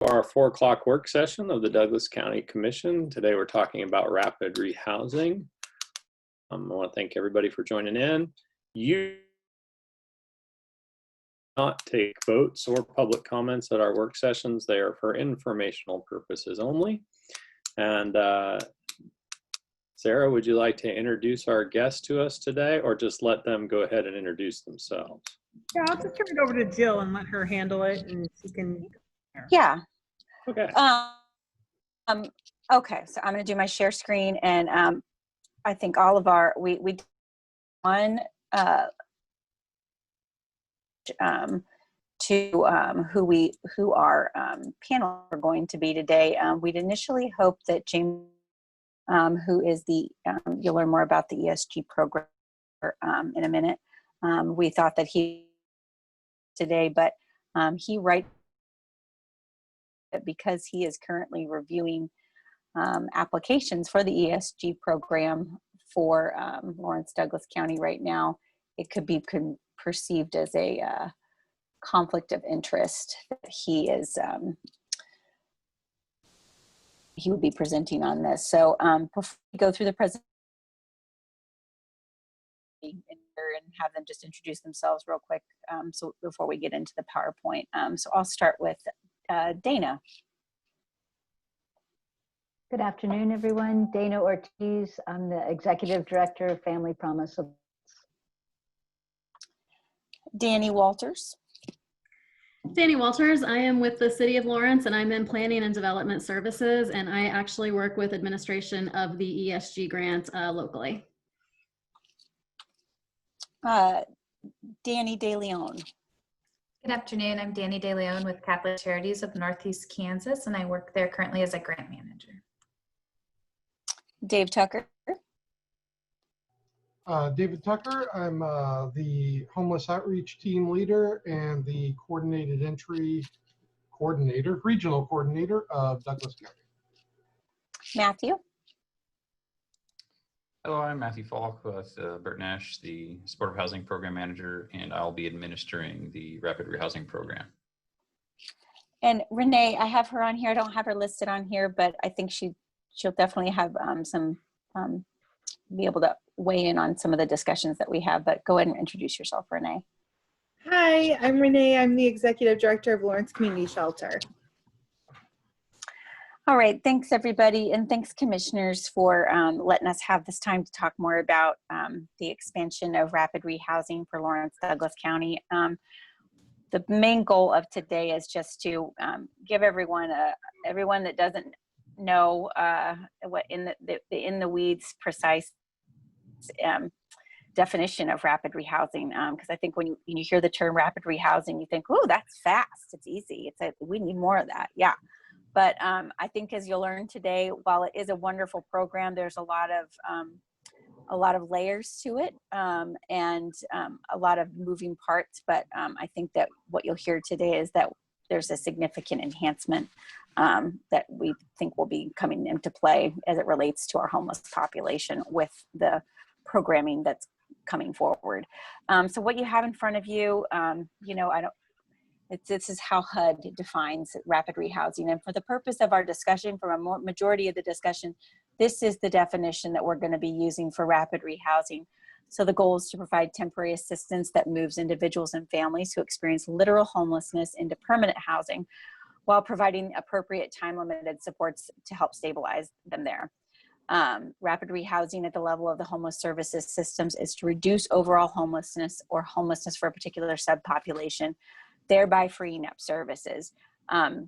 Our 4 o'clock work session of the Douglas County Commission. Today we're talking about rapid rehousing. I want to thank everybody for joining in. You not take votes or public comments at our work sessions. They are for informational purposes only. And Sarah, would you like to introduce our guest to us today, or just let them go ahead and introduce themselves? Yeah, I'll just turn it over to Jill and let her handle it, and she can. Yeah. Okay. Okay, so I'm going to do my share screen, and I think all of our we one to who our panel are going to be today. We'd initially hoped that James, who is the you'll learn more about the ESG program in a minute. We thought that he today, but he writes because he is currently reviewing applications for the ESG program for Lawrence Douglas County right now. It could be perceived as a conflict of interest that he would be presenting on this. So before we go through the presentation and have them just introduce themselves real quick, so before we get into the PowerPoint. So I'll start with Dana. Good afternoon, everyone. Dana Ortiz. I'm the Executive Director of Family Promise. Danny Walters. Danny Walters. I am with the City of Lawrence, and I'm in Planning and Development Services, and I actually work with administration of the ESG grant locally. Danny De Leon. Good afternoon. I'm Danny De Leon with Catholic Charities of Northeast Kansas, and I work there currently as a grant manager. Dave Tucker. David Tucker. I'm the homeless outreach team leader and the coordinated entry coordinator, regional coordinator of Douglas County. Matthew. Hello, I'm Matthew Falk with Burt Nash, the Supportive Housing Program Manager, and I'll be administering the Rapid Rehousing Program. And Renee, I have her on here. I don't have her listed on here, but I think she'll definitely have be able to weigh in on some of the discussions that we have, but go ahead and introduce yourself, Renee. Hi, I'm Renee. I'm the Executive Director of Lawrence Community Shelter. All right, thanks everybody, and thanks commissioners for letting us have this time to talk more about the expansion of rapid rehousing for Lawrence Douglas County. The main goal of today is just to give everyone that doesn't know what in the weeds precise definition of rapid rehousing, because I think when you hear the term rapid rehousing, you think, oh, that's fast, it's easy, we need more of that. Yeah. But I think as you'll learn today, while it is a wonderful program, there's a lot of layers to it and a lot of moving parts. But I think that what you'll hear today is that there's a significant enhancement that we think will be coming into play as it relates to our homeless population with the programming that's coming forward. So what you have in front of you, this is how HUD defines rapid rehousing. And for the purpose of our discussion, for a majority of the discussion, this is the definition that we're going to be using for rapid rehousing. So the goal is to provide temporary assistance that moves individuals and families who experience literal homelessness into permanent housing while providing appropriate time-limited supports to help stabilize them there. Rapid rehousing at the level of the homeless services systems is to reduce overall homelessness or homelessness for a particular subpopulation, thereby freeing up services. I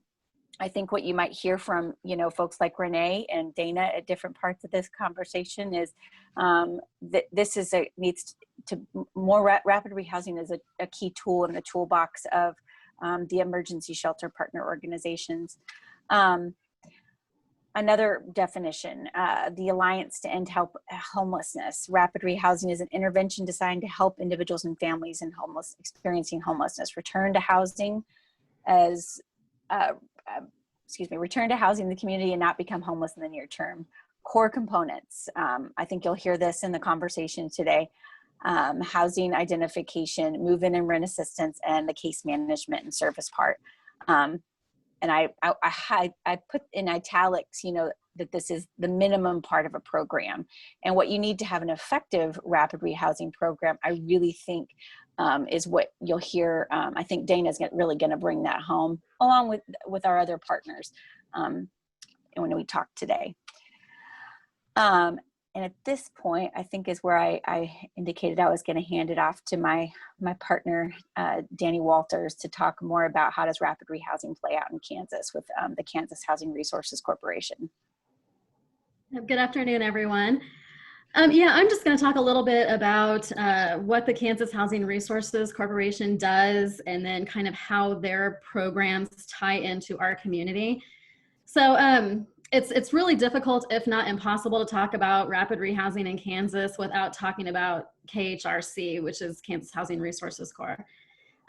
think what you might hear from folks like Renee and Dana at different parts of this conversation is that this is rapid rehousing is a key tool in the toolbox of the emergency shelter partner organizations. Another definition, the Alliance to End Homelessness. Rapid rehousing is an intervention designed to help individuals and families experiencing homelessness return to housing return to housing in the community and not become homeless in the near term. Core components, I think you'll hear this in the conversation today. Housing identification, move-in and rent assistance, and the case management and service part. I put in italics, that this is the minimum part of a program. And what you need to have an effective rapid rehousing program, I really think is what you'll hear. I think Dana's really going to bring that home along with our other partners when we talk today. And at this point, I think is where I indicated I was going to hand it off to my partner, Danny Walters, to talk more about how does rapid rehousing play out in Kansas with the Kansas Housing Resources Corporation. Good afternoon, everyone. Yeah, I'm just going to talk a little bit about what the Kansas Housing Resources Corporation does, and then kind of how their programs tie into our community. So it's really difficult, if not impossible, to talk about rapid rehousing in Kansas without talking about KHRC, which is Kansas Housing Resources Corp.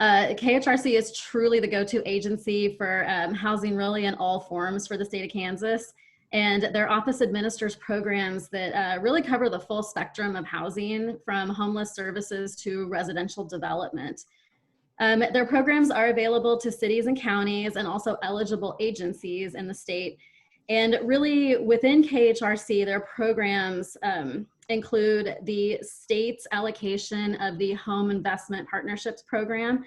KHRC is truly the go-to agency for housing really in all forms for the state of Kansas. And their office administers programs that really cover the full spectrum of housing, from homeless services to residential development. Their programs are available to cities and counties and also eligible agencies in the state. And really within KHRC, their programs include the state's allocation of the Home Investment Partnerships Program.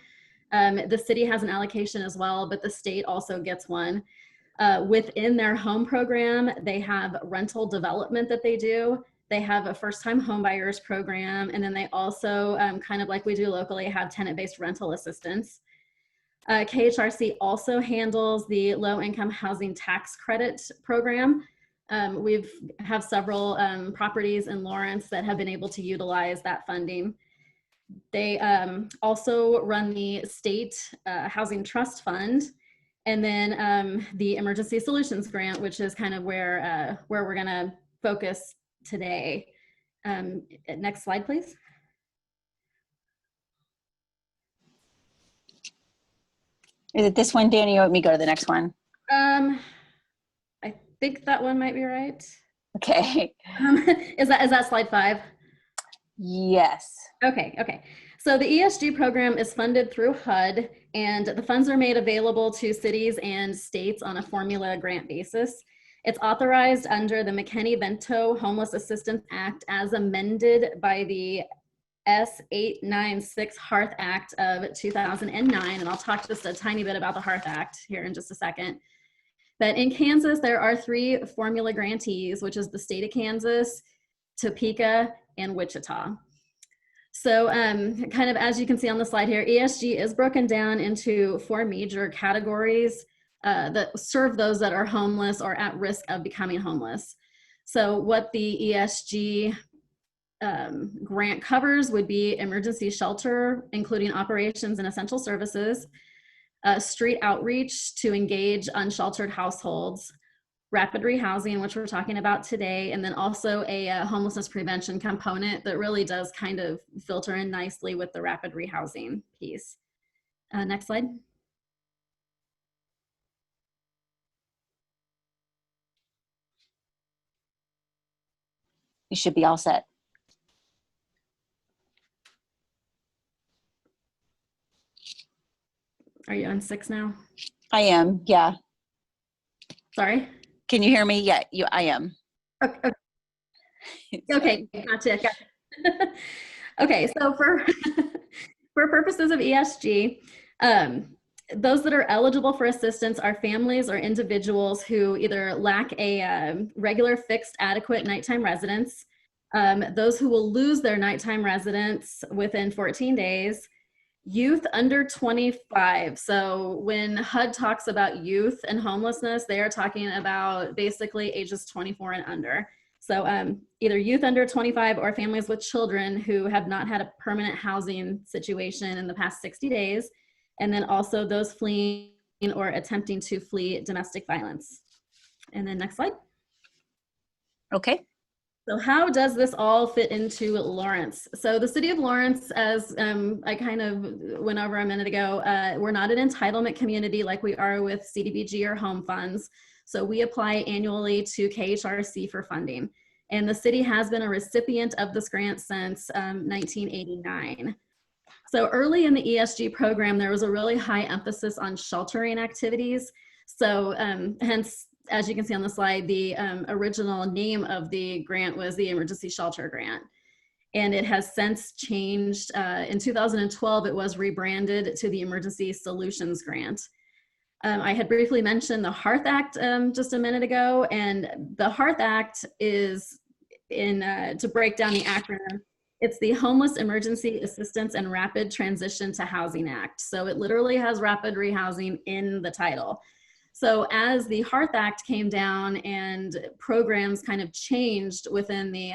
The city has an allocation as well, but the state also gets one. Within their home program, they have rental development that they do. They have a first-time homebuyers program, and then they also, kind of like we do locally, have tenant-based rental assistance. KHRC also handles the low-income housing tax credit program. We have several properties in Lawrence that have been able to utilize that funding. They also run the state housing trust fund, and then the emergency solutions grant, which is kind of where we're going to focus today. Next slide, please. Is it this one, Danny, or let me go to the next one? I think that one might be right. Okay. Is that slide 5? Yes. Okay. So the ESG program is funded through HUD, and the funds are made available to cities and states on a formula grant basis. It's authorized under the McKinney-Vento Homeless Assistance Act as amended by the S896 HEARTH Act of 2009, and I'll talk just a tiny bit about the HEARTH Act here in just a second. But in Kansas, there are 3 formula grantees, which is the state of Kansas, Topeka, and Wichita. So kind of as you can see on the slide here, ESG is broken down into 4 major categories that serve those that are homeless or at risk of becoming homeless. So what the ESG grant covers would be emergency shelter, including operations and essential services, street outreach to engage unsheltered households, rapid rehousing, which we're talking about today, and then also a homelessness prevention component that really does kind of filter in nicely with the rapid rehousing piece. Next slide. You should be all set. Are you on 6 now? I am, yeah. Sorry? Can you hear me? Yeah, I am. Okay, gotcha. Okay, so for purposes of ESG, those that are eligible for assistance are families or individuals who either lack a regular, fixed, adequate nighttime residence, those who will lose their nighttime residence within 14 days, youth under 25. So when HUD talks about youth and homelessness, they are talking about basically ages 24 and under. So either youth under 25 or families with children who have not had a permanent housing situation in the past 60 days. And then also those fleeing or attempting to flee domestic violence. And then next slide. Okay. So how does this all fit into Lawrence? So the city of Lawrence, as I kind of went over a minute ago, we're not an entitlement community like we are with CDBG or home funds. So we apply annually to KHRC for funding. And the city has been a recipient of this grant since 1989. So early in the ESG program, there was a really high emphasis on sheltering activities. So hence, as you can see on the slide, the original name of the grant was the Emergency Shelter Grant. And it has since changed. In 2012, it was rebranded to the Emergency Solutions Grant. I had briefly mentioned the HEARTH Act just a minute ago, and the HEARTH Act is, to break down the acronym, it's the Homeless Emergency Assistance and Rapid Transition to Housing Act. So it literally has rapid rehousing in the title. So as the HEARTH Act came down and programs kind of changed within the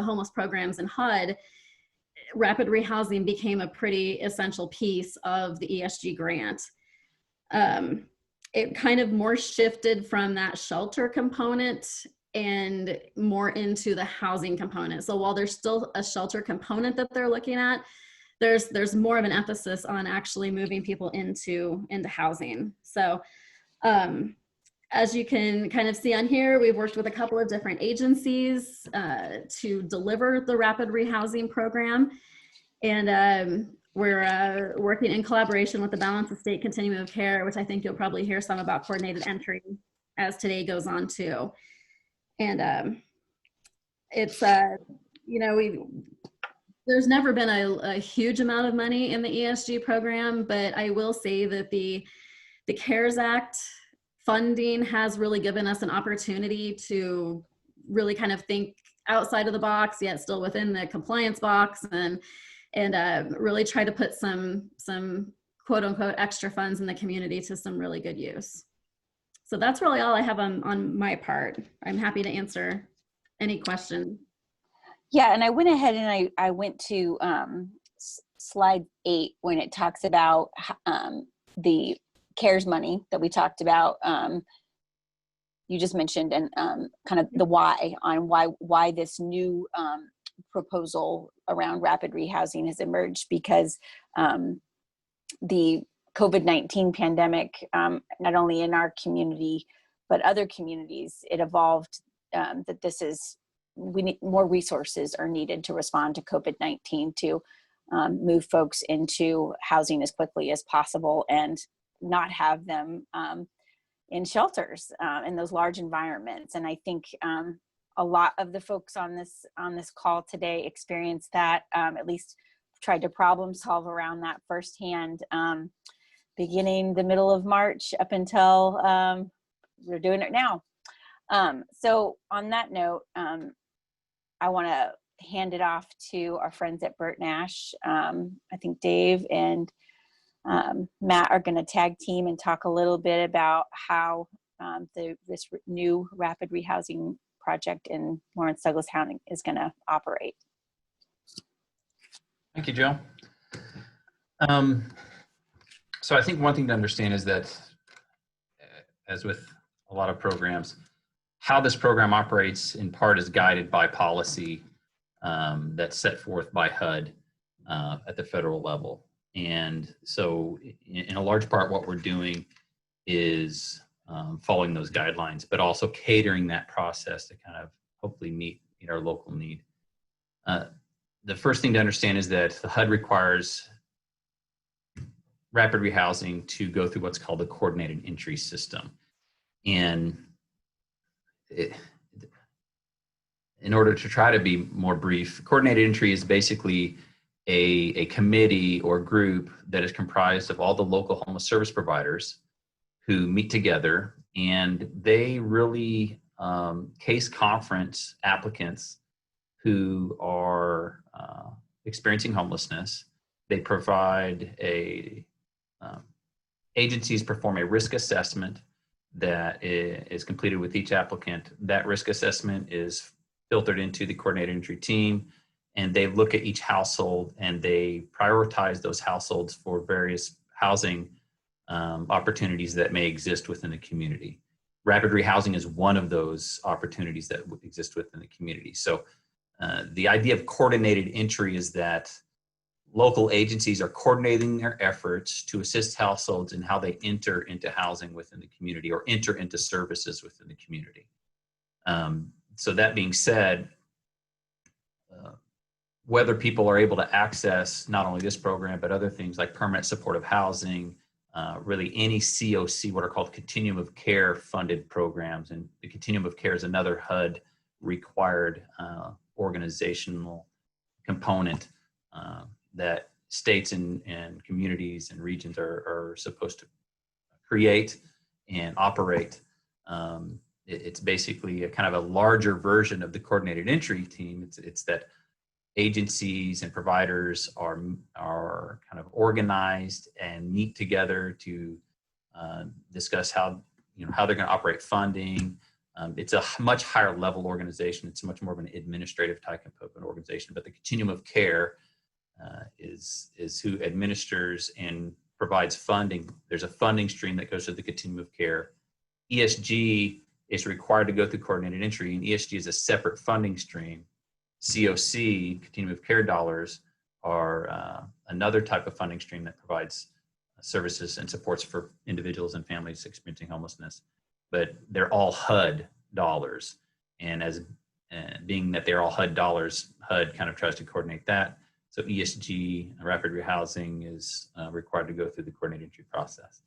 homeless programs in HUD, rapid rehousing became a pretty essential piece of the ESG grant. It kind of more shifted from that shelter component and more into the housing component. So while there's still a shelter component that they're looking at, there's more of an emphasis on actually moving people into housing. So as you can kind of see on here, we've worked with a couple of different agencies to deliver the rapid rehousing program. And we're working in collaboration with the Balanced Estate Continuum of Care, which I think you'll probably hear some about coordinated entry as today goes on too. And it's, you know, there's never been a huge amount of money in the ESG program, but I will say that the CARES Act funding has really given us an opportunity to really kind of think outside of the box, yet still within the compliance box, and really try to put some quote unquote extra funds in the community to some really good use. So that's really all I have on my part. I'm happy to answer any question. Yeah, and I went ahead and I went to slide 8 when it talks about the CARES money that we talked about. You just mentioned, and kind of the why on why this new proposal around rapid rehousing has emerged, because the COVID-19 pandemic, not only in our community but other communities, it evolved that we need more resources are needed to respond to COVID-19 to move folks into housing as quickly as possible and not have them in shelters in those large environments. And I think a lot of the folks on this call today experienced that, at least tried to problem solve around that firsthand, beginning the middle of March up until we're doing it now. So on that note, I want to hand it off to our friends at Burt Nash. I think Dave and Matt are going to tag team and talk a little bit about how this new rapid rehousing project in Lawrence Douglas County is going to operate. Thank you, Jill. So I think one thing to understand is that, as with a lot of programs, how this program operates in part is guided by policy that's set forth by HUD at the federal level. And so in a large part, what we're doing is following those guidelines, but also catering that process to kind of hopefully meet our local need. The first thing to understand is that the HUD requires rapid rehousing to go through what's called the coordinated entry system. And in order to try to be more brief, coordinated entry is basically a committee or group that is comprised of all the local homeless service providers who meet together, and they really case conference applicants who are experiencing homelessness. They provide agencies perform a risk assessment that is completed with each applicant. That risk assessment is filtered into the coordinated entry team, and they look at each household and they prioritize those households for various housing opportunities that may exist within the community. Rapid rehousing is one of those opportunities that exist within the community. So the idea of coordinated entry is that local agencies are coordinating their efforts to assist households in how they enter into housing within the community or enter into services within the community. So that being said, whether people are able to access not only this program, but other things like permanent supportive housing, really any COC, what are called Continuum of Care funded programs. And the Continuum of Care is another HUD required organizational component that states and communities and regions are supposed to create and operate. It's basically a kind of a larger version of the coordinated entry team. It's that agencies and providers are kind of organized and meet together to discuss how they're going to operate funding. It's a much higher level organization. It's much more of an administrative type of an organization. But the Continuum of Care is who administers and provides funding. There's a funding stream that goes to the Continuum of Care. ESG is required to go through coordinated entry, and ESG is a separate funding stream. COC, Continuum of Care dollars, are another type of funding stream that provides services and supports for individuals and families experiencing homelessness. But they're all HUD dollars. And as being that they're all HUD dollars, HUD kind of tries to coordinate that. So ESG, rapid rehousing, is required to go through the coordinated entry process.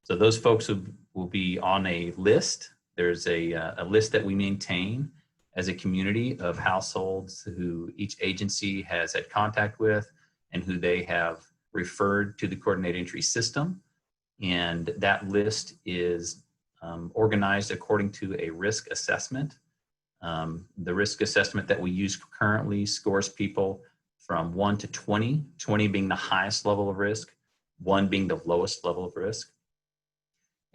So those folks will be on a list. There's a list that we maintain as a community of households who each agency has had contact with and who they have referred to the coordinated entry system. And that list is organized according to a risk assessment. The risk assessment that we use currently scores people from 1 to 20, 20 being the highest level of risk, 1 being the lowest level of risk.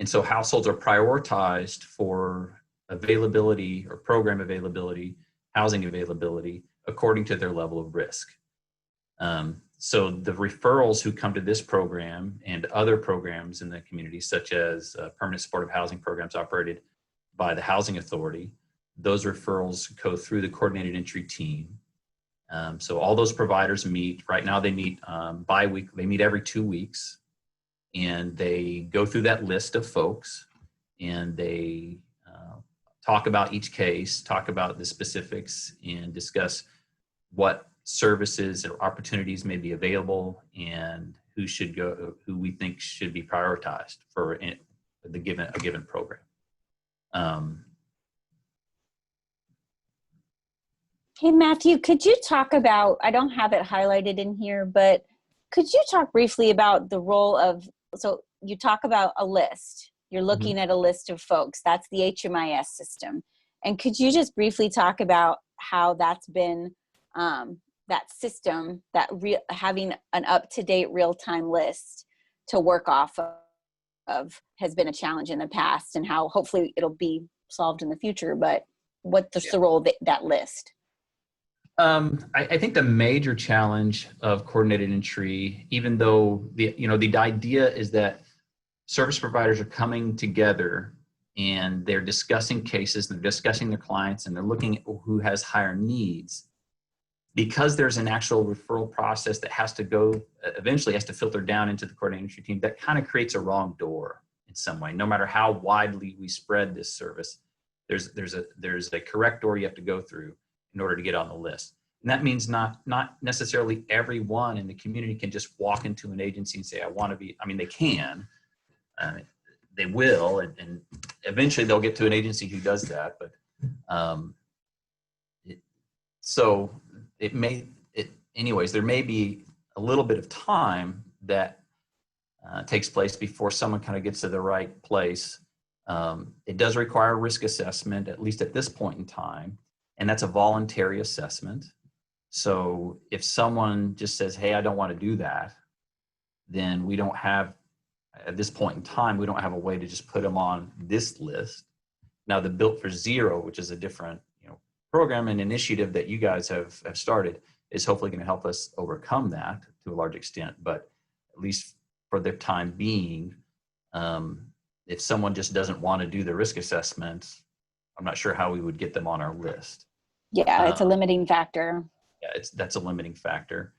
And so households are prioritized for availability or program availability, housing availability, according to their level of risk. So the referrals who come to this program and other programs in the community, such as permanent supportive housing programs operated by the Housing Authority, those referrals go through the coordinated entry team. So all those providers meet. Right now they meet bi-weekly. They meet every 2 weeks, and they go through that list of folks, and they talk about each case, talk about the specifics, and discuss what services or opportunities may be available and who should go, who we think should be prioritized for a given program. Hey, Matthew, could you talk about, I don't have it highlighted in here, but could you talk briefly about the role of, so you talk about a list, you're looking at a list of folks, that's the HMIS system. And could you just briefly talk about how that's been, that system, that having an up-to-date real-time list to work off of has been a challenge in the past, and how hopefully it'll be solved in the future, but what's the role of that list? I think the major challenge of coordinated entry, even though the idea is that service providers are coming together and they're discussing cases, they're discussing their clients, and they're looking at who has higher needs, because there's an actual referral process that has to go, eventually has to filter down into the coordinated entry team, that kind of creates a wrong door in some way. No matter how widely we spread this service, there's a correct door you have to go through in order to get on the list. And that means not necessarily everyone in the community can just walk into an agency and say, I want to be, I mean, they can, they will, and eventually they'll get to an agency who does that. But anyways, there may be a little bit of time that takes place before someone kind of gets to the right place. It does require a risk assessment, at least at this point in time. And that's a voluntary assessment. So if someone just says, hey, I don't want to do that, then we don't have, at this point in time, we don't have a way to just put them on this list. Now, the Built for Zero, which is a different program and initiative that you guys have started, is hopefully going to help us overcome that to a large extent. But at least for the time being, if someone just doesn't want to do the risk assessment, I'm not sure how we would get them on our list. Yeah, it's a limiting factor. Yeah, that's a limiting factor.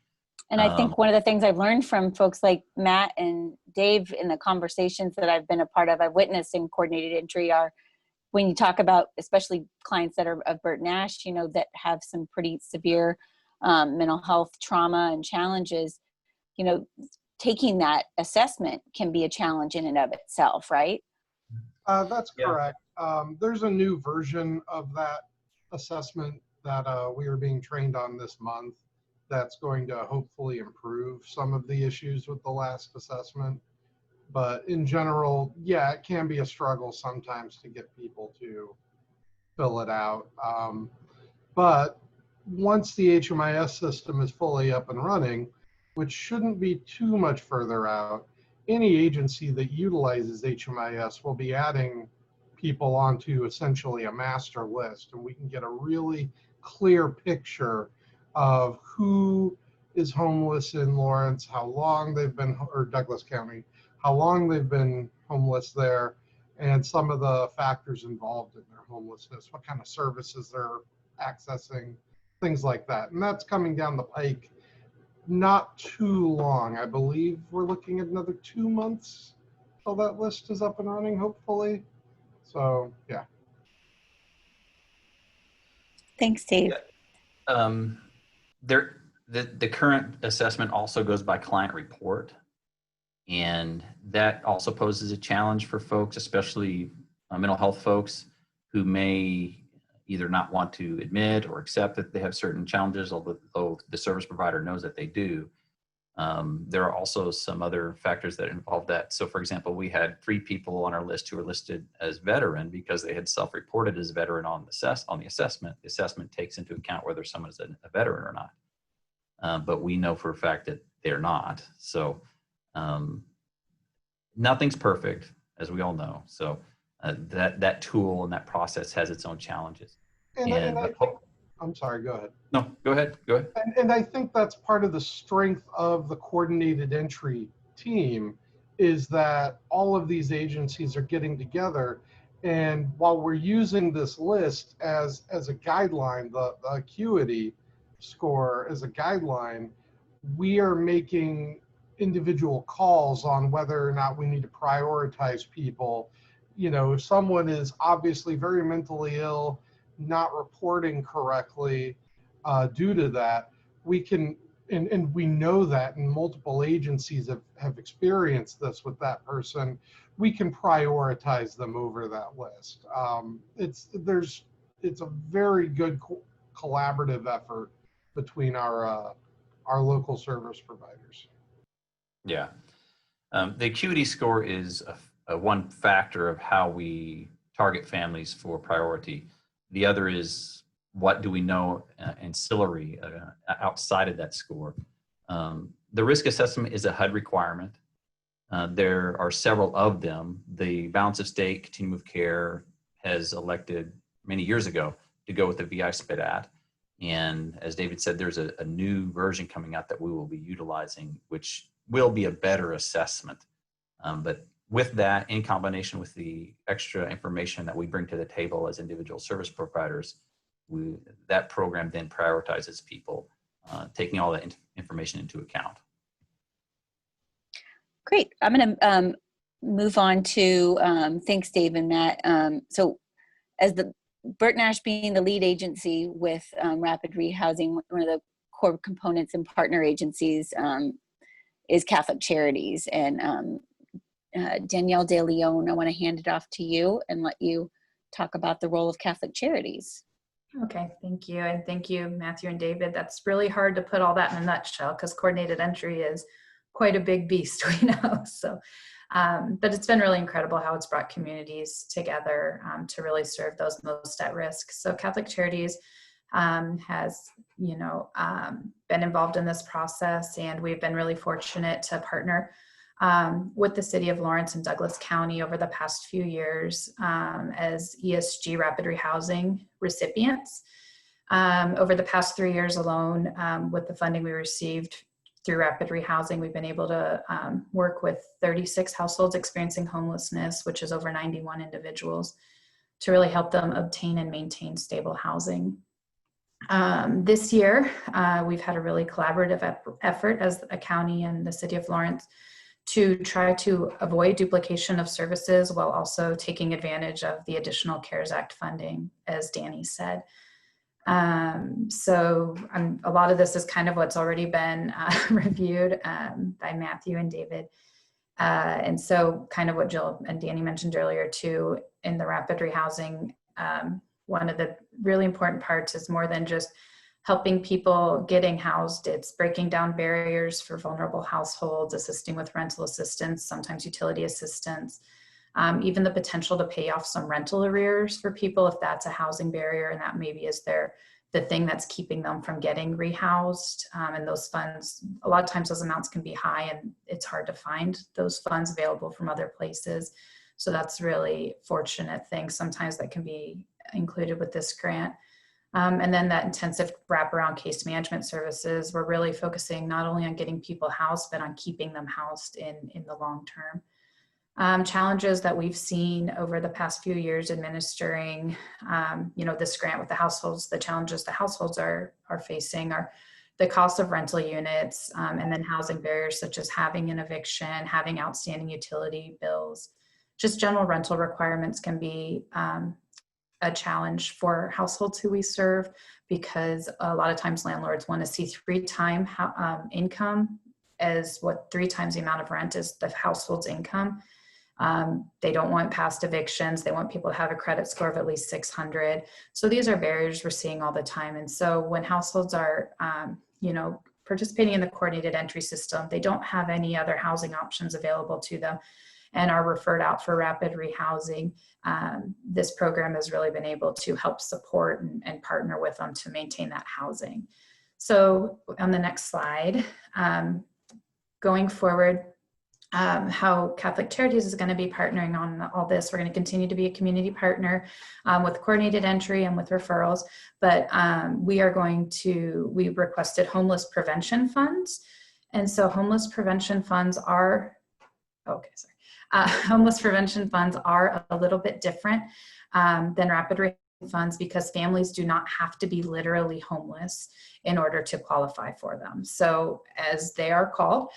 And I think one of the things I've learned from folks like Matt and Dave in the conversations that I've been a part of, I've witnessed in coordinated entry, are when you talk about, especially clients that are of Bert Nash, that have some pretty severe mental health trauma and challenges, taking that assessment can be a challenge in and of itself, right? That's Yeah. correct. There's a new version of that assessment that we are being trained on this month that's going to hopefully improve some of the issues with the last assessment. But in general, yeah, it can be a struggle sometimes to get people to fill it out. But once the HMIS system is fully up and running, which shouldn't be too much further out, any agency that utilizes HMIS will be adding people onto essentially a master list, and we can get a really clear picture of who is homeless in Lawrence, how long they've been, or Douglas County, how long they've been homeless there, and some of the factors involved in their homelessness, what kind of services they're accessing, things like that. And that's coming down the pike not too long. I believe we're looking at another 2 months till that list is up and running, hopefully. So, yeah. Thanks, Dave. The current assessment also goes by client report. And that also poses a challenge for folks, especially mental health folks who may either not want to admit or accept that they have certain challenges, although the service provider knows that they do. There are also some other factors that involve that. So for example, we had 3 people on our list who were listed as veteran because they had self-reported as veteran on the assessment. The assessment takes into account whether someone is a veteran or not. But we know for a fact that they're not. So nothing's perfect, as we all know. So that tool and that process has its own challenges. I'm sorry, go ahead. No, go ahead. And I think that's part of the strength of the coordinated entry team, is that all of these agencies are getting together. And while we're using this list as a guideline, the acuity score as a guideline, we are making individual calls on whether or not we need to prioritize people. You know, if someone is obviously very mentally ill, not reporting correctly due to that, we can, and we know that, and multiple agencies have experienced this with that person, we can prioritize them over that list. It's a very good collaborative effort between our local service providers. Yeah. The acuity score is a one factor of how we target families for priority. The other is, what do we know ancillary outside of that score? The risk assessment is a HUD requirement. There are several of them. The Balance of State Continuum of Care has elected many years ago to go with the VI SPIDAT. And as David said, there's a new version coming out that we will be utilizing, which will be a better assessment. But with that, in combination with the extra information that we bring to the table as individual service providers, that program then prioritizes people, taking all that information into account. Great. I'm going to move on to, thanks, Dave and Matt. So as Burt Nash being the lead agency with Rapid Rehousing, one of the core components and partner agencies is Catholic Charities. And Danielle De Leon, I want to hand it off to you and let you talk about the role of Catholic Charities. Okay, thank you. And thank you, Matthew and David. That's really hard to put all that in a nutshell, because coordinated entry is quite a big beast, we know. So, but it's been really incredible how it's brought communities together to really serve those most at risk. So Catholic Charities has, been involved in this process, and we've been really fortunate to partner with the City of Lawrence and Douglas County over the past few years as ESG Rapid Rehousing recipients. Over the past 3 years alone, with the funding we received through Rapid Rehousing, we've been able to work with 36 households experiencing homelessness, which is over 91 individuals, to really help them obtain and maintain stable housing. This year, we've had a really collaborative effort as a county and the City of Lawrence to try to avoid duplication of services while also taking advantage of the additional CARES Act funding, as Danny said. A lot of this is kind of what's already been reviewed by Matthew and David. And so kind of what Jill and Danny mentioned earlier too, in the rapid rehousing, one of the really important parts is more than just helping people getting housed. It's breaking down barriers for vulnerable households, assisting with rental assistance, sometimes utility assistance, even the potential to pay off some rental arrears for people if that's a housing barrier and that maybe is the thing that's keeping them from getting rehoused. And those funds, a lot of times those amounts can be high and it's hard to find those funds available from other places. So that's really fortunate thing sometimes that can be included with this grant. And then that intensive wraparound case management services, we're really focusing not only on getting people housed, but on keeping them housed in the long term. Challenges that we've seen over the past few years administering, this grant with the households, the challenges the households are facing are the cost of rental units, and then housing barriers such as having an eviction, having outstanding utility bills. Just general rental requirements can be a challenge for households who we serve, because a lot of times landlords want to see 3x income as what 3x the amount of rent is the household's income. They don't want past evictions. They want people to have a credit score of at least 600. So these are barriers we're seeing all the time. And so when households are, participating in the coordinated entry system, they don't have any other housing options available to them and are referred out for rapid rehousing. This program has really been able to help support and partner with them to maintain that housing. So on the next slide, going forward, how Catholic Charities is going to be partnering on all this. We're going to continue to be a community partner with coordinated entry and with referrals, but we requested homeless prevention funds. And so homeless prevention funds are, homeless prevention funds are a little bit different than rapid rehousing funds because families do not have to be literally homeless in order to qualify for them. So as they are called,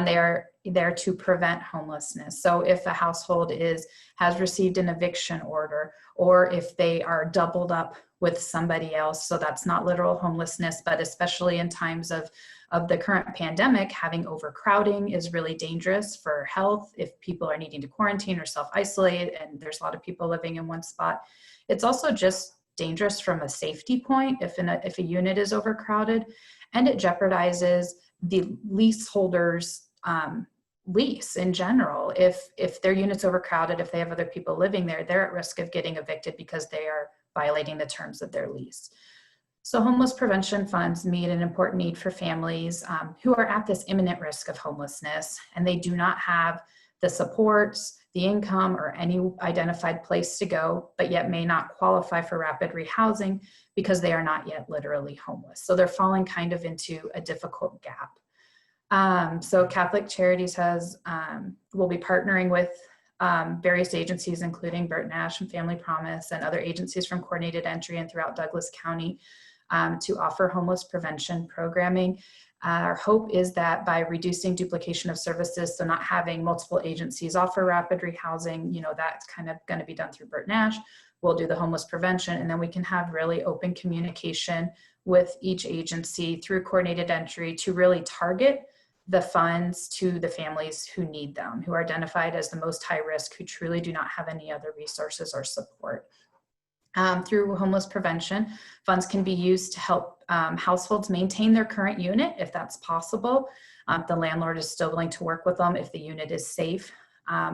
they are there to prevent homelessness. So if a household has received an eviction order, or if they are doubled up with somebody else, so that's not literal homelessness, but especially in times of the current pandemic, having overcrowding is really dangerous for health if people are needing to quarantine or self-isolate, and there's a lot of people living in one spot. It's also just dangerous from a safety point if a unit is overcrowded, and it jeopardizes the leaseholder's lease in general. If their unit's overcrowded, if they have other people living there, they're at risk of getting evicted because they are violating the terms of their lease. So homeless prevention funds meet an important need for families who are at this imminent risk of homelessness, and they do not have the supports, the income, or any identified place to go, but yet may not qualify for rapid rehousing because they are not yet literally homeless. So they're falling kind of into a difficult gap. So Catholic Charities will be partnering with various agencies, including Bert Nash and Family Promise and other agencies from Coordinated Entry and throughout Douglas County to offer homeless prevention programming. Our hope is that by reducing duplication of services, so not having multiple agencies offer rapid rehousing, that's kind of going to be done through Bert Nash. We'll do the homeless prevention, and then we can have really open communication with each agency through Coordinated Entry to really target the funds to the families who need them, who are identified as the most high risk, who truly do not have any other resources or support. Through homeless prevention, funds can be used to help households maintain their current unit if that's possible. The landlord is still willing to work with them if the unit is safe,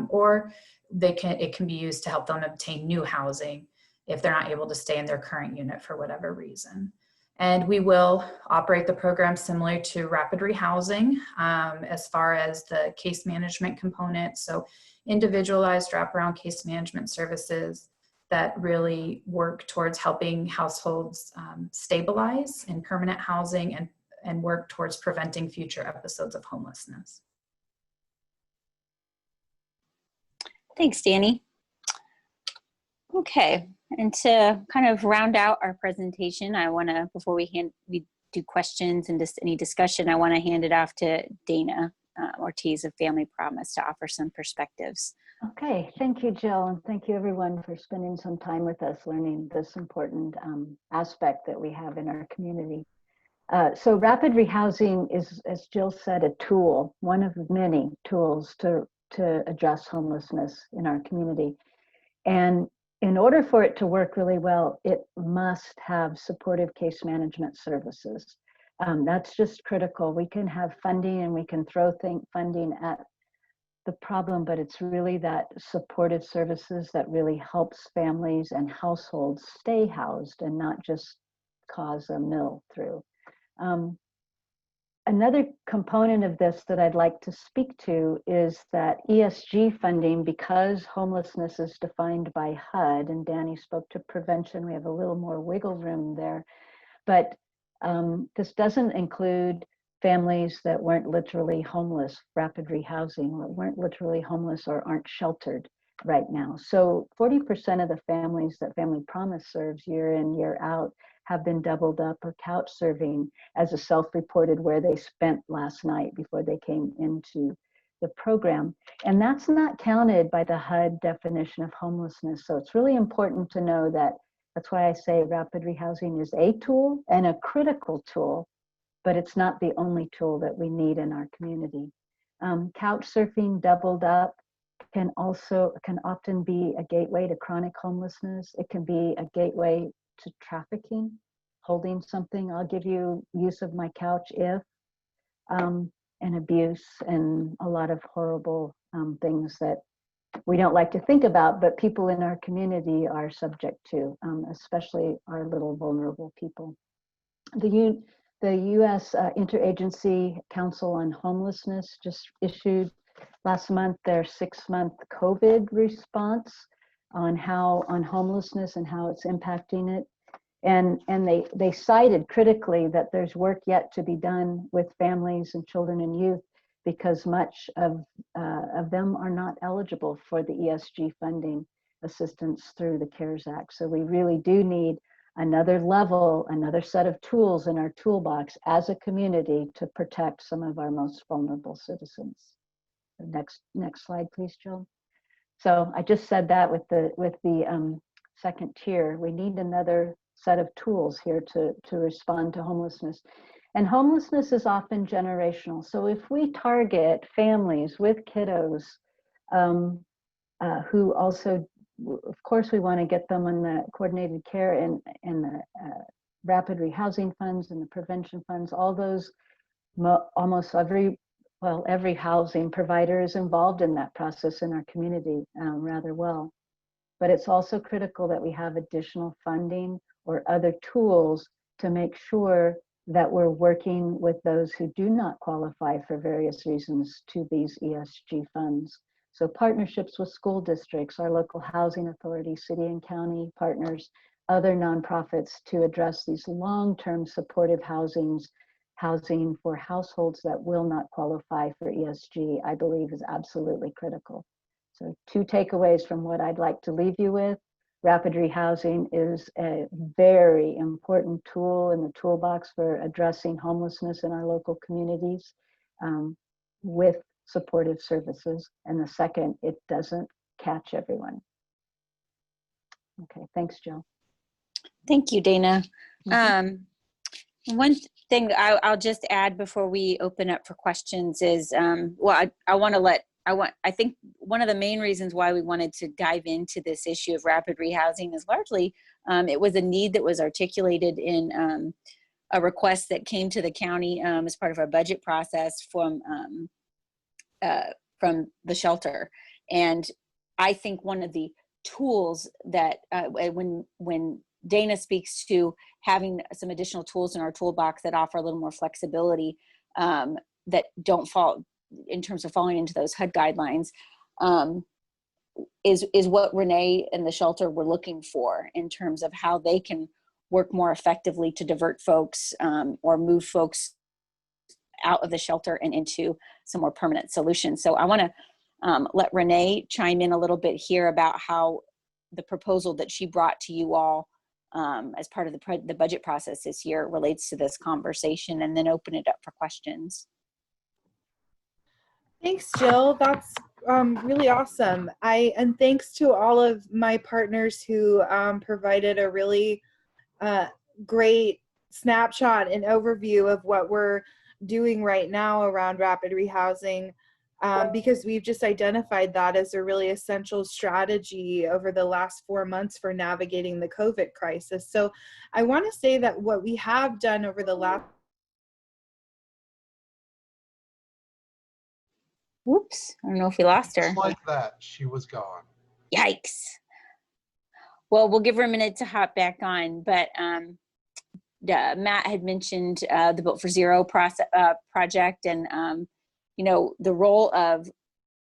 or it can be used to help them obtain new housing if they're not able to stay in their current unit for whatever reason. And we will operate the program similar to rapid rehousing as far as the case management component. So individualized wraparound case management services that really work towards helping households stabilize in permanent housing and work towards preventing future episodes of homelessness. Thanks, Danny. Okay, and to kind of round out our presentation, I want to, before we do questions and just any discussion, I want to hand it off to Dana Ortiz of Family Promise to offer some perspectives Okay, thank you, Jill, and thank you everyone for spending some time with us learning this important aspect that we have in our community. So rapid rehousing is, as Jill said, a tool, one of many tools to address homelessness in our community. And in order for it to work really well, it must have supportive case management services. That's just critical. We can have funding and we can throw funding at the problem, but it's really that supportive services that really helps families and households stay housed and not just cause a mill through. Another component of this that I'd like to speak to is that ESG funding, because homelessness is defined by HUD, and Danny spoke to prevention, we have a little more wiggle room there, but this doesn't include families that weren't literally homeless, rapid rehousing, or weren't literally homeless or aren't sheltered right now. So 40% of the families that Family Promise serves year in, year out have been doubled up or couch serving as a self-reported where they spent last night before they came into the program. And that's not counted by the HUD definition of homelessness. So it's really important to know that. That's why I say rapid rehousing is a tool and a critical tool, but it's not the only tool that we need in our community. Couch surfing doubled up can often be a gateway to chronic homelessness. It can be a gateway to trafficking, holding something. I'll give you use of my couch if, and abuse and a lot of horrible things that we don't like to think about, but people in our community are subject to, especially our little vulnerable people. The U.S. Interagency Council on Homelessness just issued last month their 6-month COVID response on homelessness and how it's impacting it. And they cited critically that there's work yet to be done with families and children and youth because much of them are not eligible for the ESG funding assistance through the CARES Act. So we really do need another level, another set of tools in our toolbox as a community to protect some of our most vulnerable citizens. Next slide, please, Jill. So I just said that with the second tier, we need another set of tools here to respond to homelessness. And homelessness is often generational. So if we target families with kiddos who also, of course, we want to get them on the coordinated care and the rapid rehousing funds and the prevention funds, all those, almost every housing provider is involved in that process in our community rather well. But it's also critical that we have additional funding or other tools to make sure that we're working with those who do not qualify for various reasons to these ESG funds. So partnerships with school districts, our local housing authority, city and county partners, other nonprofits to address these long-term supportive housing for households that will not qualify for ESG, I believe is absolutely critical. So 2 takeaways from what I'd like to leave you with. Rapid rehousing is a very important tool in the toolbox for addressing homelessness in our local communities with supportive services. And the second, it doesn't catch everyone. Okay, thanks, Jill. Thank you, Dana. One thing I'll just add before we open up for questions is, I think one of the main reasons why we wanted to dive into this issue of rapid rehousing is largely, it was a need that was articulated in a request that came to the county as part of our budget process from the shelter. And I think one of the tools that when Dana speaks to having some additional tools in our toolbox that offer a little more flexibility that don't fall in terms of falling into those HUD guidelines is what Renee and the shelter were looking for in terms of how they can work more effectively to divert folks or move folks out of the shelter and into some more permanent solutions. So I want to let Renee chime in a little bit here about how the proposal that she brought to you all as part of the budget process this year relates to this conversation, and then open it up for questions. Thanks, Jill. That's really awesome. And thanks to all of my partners who provided a really great snapshot and overview of what we're doing right now around rapid rehousing, because we've just identified that as a really essential strategy over the last 4 months for navigating the COVID crisis. So I want to say that what we have done over the last Whoops, I don't know if we lost her. Just like that, she was gone. Yikes. Well, we'll give her a minute to hop back on, but Matt had mentioned the Built for Zero project, and you know, the role of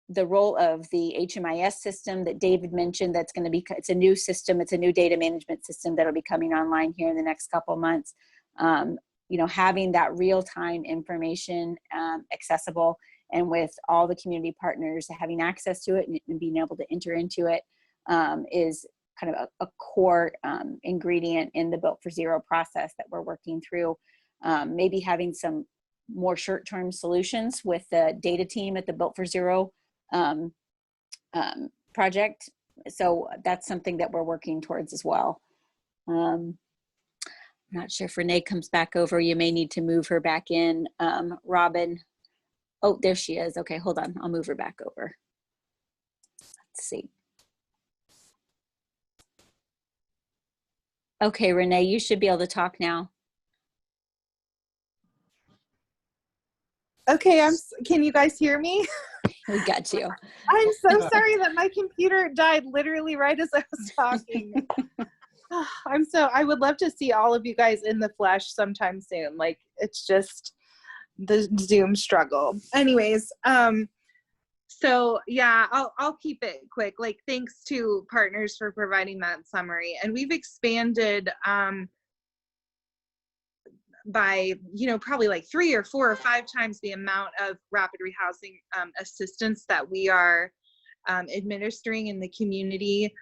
the HMIS system that David mentioned. That's going to be, it's a new system, it's a new data management system that'll be coming online here in the next couple of months. You know, having that real-time information accessible, and with all the community partners having access to it and being able to enter into it is kind of a core ingredient in the Built for Zero process that we're working through. Maybe having some more short-term solutions with the data team at the Built for Zero project. So that's something that we're working towards as well. I'm not sure if Renee comes back over. You may need to move her back in. Robin. Oh, there she is. Okay, hold on. I'll move her back over. Let's see. Okay, Renee, you should be able to talk now. Okay, can you guys hear me? We got you. I'm so sorry that my computer died literally right as I was talking. I would love to see all of you guys in the flesh sometime soon. Like, it's just the Zoom struggle. Anyways, so yeah, I'll keep it quick. Like, thanks to partners for providing that summary. And we've expanded by, you know, probably like 3 or 4 or 5 times the amount of rapid rehousing assistance that we are administering in the community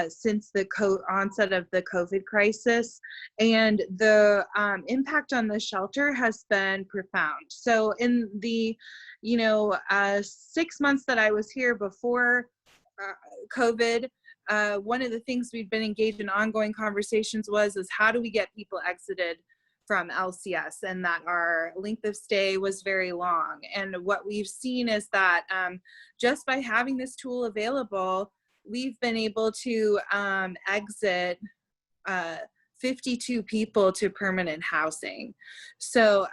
since the onset of the COVID crisis. And the impact on the shelter has been profound. So in the, you know, 6 months that I was here before COVID, one of the things we've been engaged in ongoing conversations is how do we get people exited from LCS, and that our length of stay was very long. And what we've seen is that just by having this tool available, we've been able to exit 52 people to permanent housing. So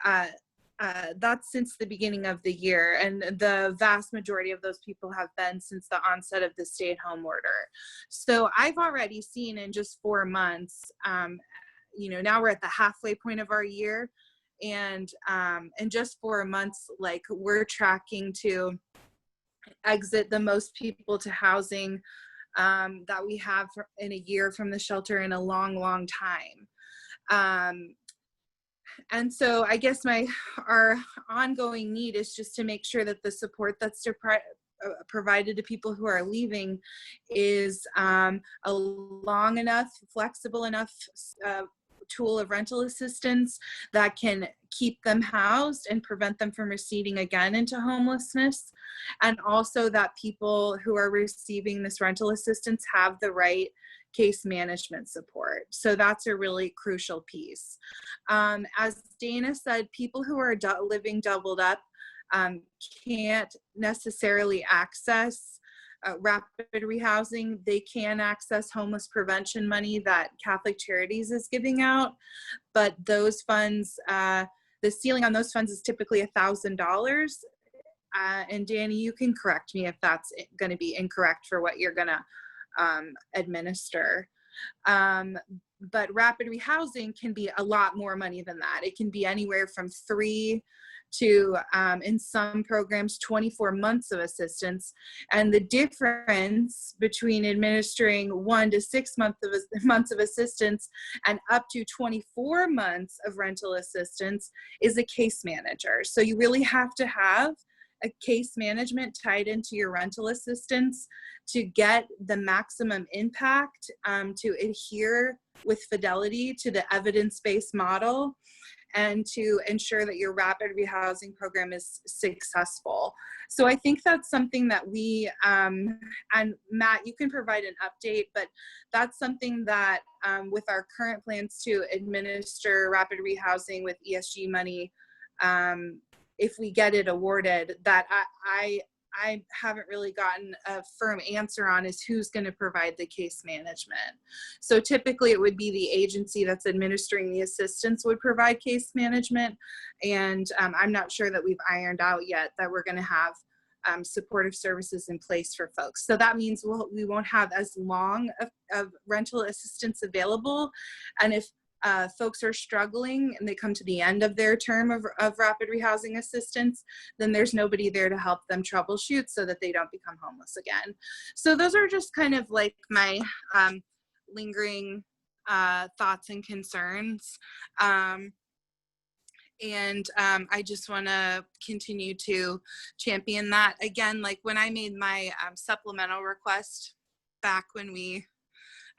that's since the beginning of the year. And the vast majority of those people have been since the onset of the stay-at-home order. So I've already seen in just 4 months, you know, now we're at the halfway point of our year, and in just 4 months, like, we're tracking to exit the most people to housing that we have in a year from the shelter in a long time. And so I guess our ongoing need is just to make sure that the support that's provided to people who are leaving is a long enough, flexible enough tool of rental assistance that can keep them housed and prevent them from receding again into homelessness. And also that people who are receiving this rental assistance have the right case management support. So that's a really crucial piece. As Dana said, people who are living doubled up can't necessarily access rapid rehousing. They can access homeless prevention money that Catholic Charities is giving out, but those funds, the ceiling on those funds is typically $1,000. And Danny, you can correct me if that's going to be incorrect for what you're going to administer. But rapid rehousing can be a lot more money than that. It can be anywhere from 3 to, in some programs, 24 months of assistance. And the difference between administering 1 to 6 months of assistance and up to 24 months of rental assistance is a case manager. So you really have to have a case management tied into your rental assistance to get the maximum impact, to adhere with fidelity to the evidence-based model, and to ensure that your rapid rehousing program is successful. So I think that's something that we, and Matt, you can provide an update, but that's something that with our current plans to administer rapid rehousing with ESG money, if we get it awarded, that I haven't really gotten a firm answer on is who's going to provide the case management. So typically it would be the agency that's administering the assistance would provide case management. And I'm not sure that we've ironed out yet that we're going to have supportive services in place for folks. So that means we won't have as long of rental assistance available. And if folks are struggling and they come to the end of their term of rapid rehousing assistance, then there's nobody there to help them troubleshoot so that they don't become homeless again. So those are just kind of like my lingering thoughts and concerns. And I just want to continue to champion that. Again, like when I made my supplemental request back when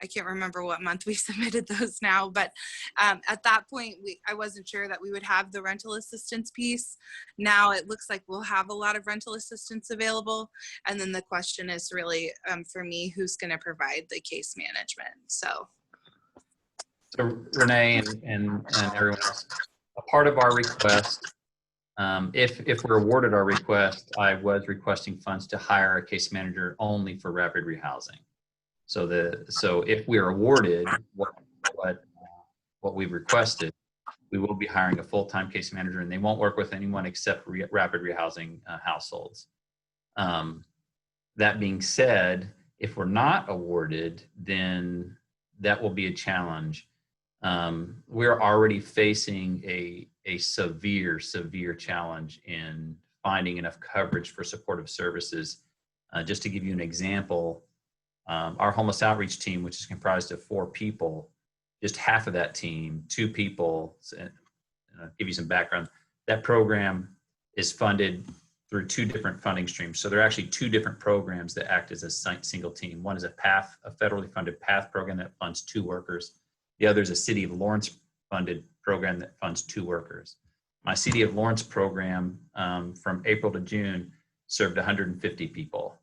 I can't remember what month we submitted those now, but at that point, I wasn't sure that we would have the rental assistance piece. Now it looks like we'll have a lot of rental assistance available. And then the question is really, for me, who's going to provide the case management? So Renee and everyone else, a part of our request, if we're awarded our request, I was requesting funds to hire a case manager only for rapid rehousing. So if we're awarded what we've requested, we will be hiring a full-time case manager, and they won't work with anyone except rapid rehousing households. That being said, if we're not awarded, then that will be a challenge. We're already facing a severe challenge in finding enough coverage for supportive services. Just to give you an example, our homeless outreach team, which is comprised of 4 people, just half of that team, 2 people, give you some background, that program is funded through 2 different funding streams. So there are actually 2 different programs that act as a single team. One is a federally funded PATH program that funds 2 workers. The other is a City of Lawrence funded program that funds 2 workers. My City of Lawrence program from April to June served 150 people.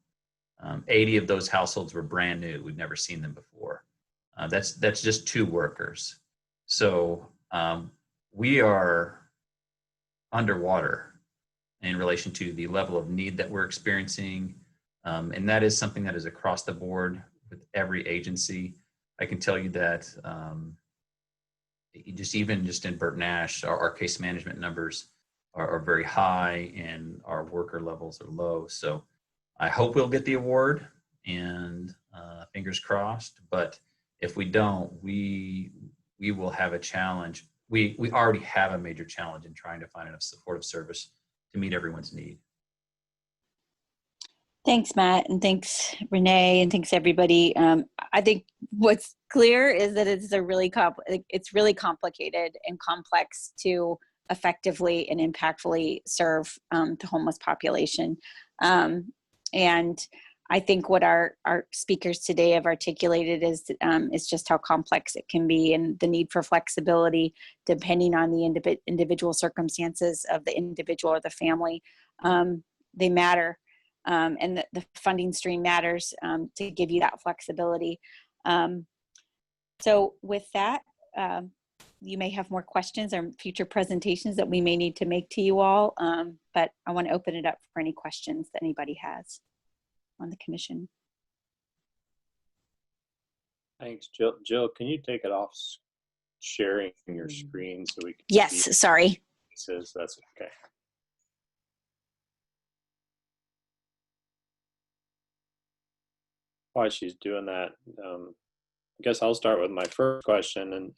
80 of those households were brand new. We've never seen them before. That's just 2 workers. So we are underwater in relation to the level of need that we're experiencing. And that is something that is across the board with every agency. I can tell you that even in Burt Nash, our case management numbers are very high and our worker levels are low. So I hope we'll get the award, and fingers crossed. But if we don't, we will have a challenge. We already have a major challenge in trying to find enough supportive service to meet everyone's need. Thanks, Matt, and thanks, Renee, and thanks everybody. I think what's clear is that it's really complicated and complex to effectively and impactfully serve the homeless population. And I think what our speakers today have articulated is just how complex it can be, and the need for flexibility depending on the individual circumstances of the individual or the family. They matter. And the funding stream matters to give you that flexibility. So with that, you may have more questions or future presentations that we may need to make to you all, but I want to open it up for any questions that anybody has on the commission. Thanks, Jill. Jill, can you take it off sharing your screen so we can Yes, sorry. Says that's okay. While she's doing that, I guess I'll start with my first question, and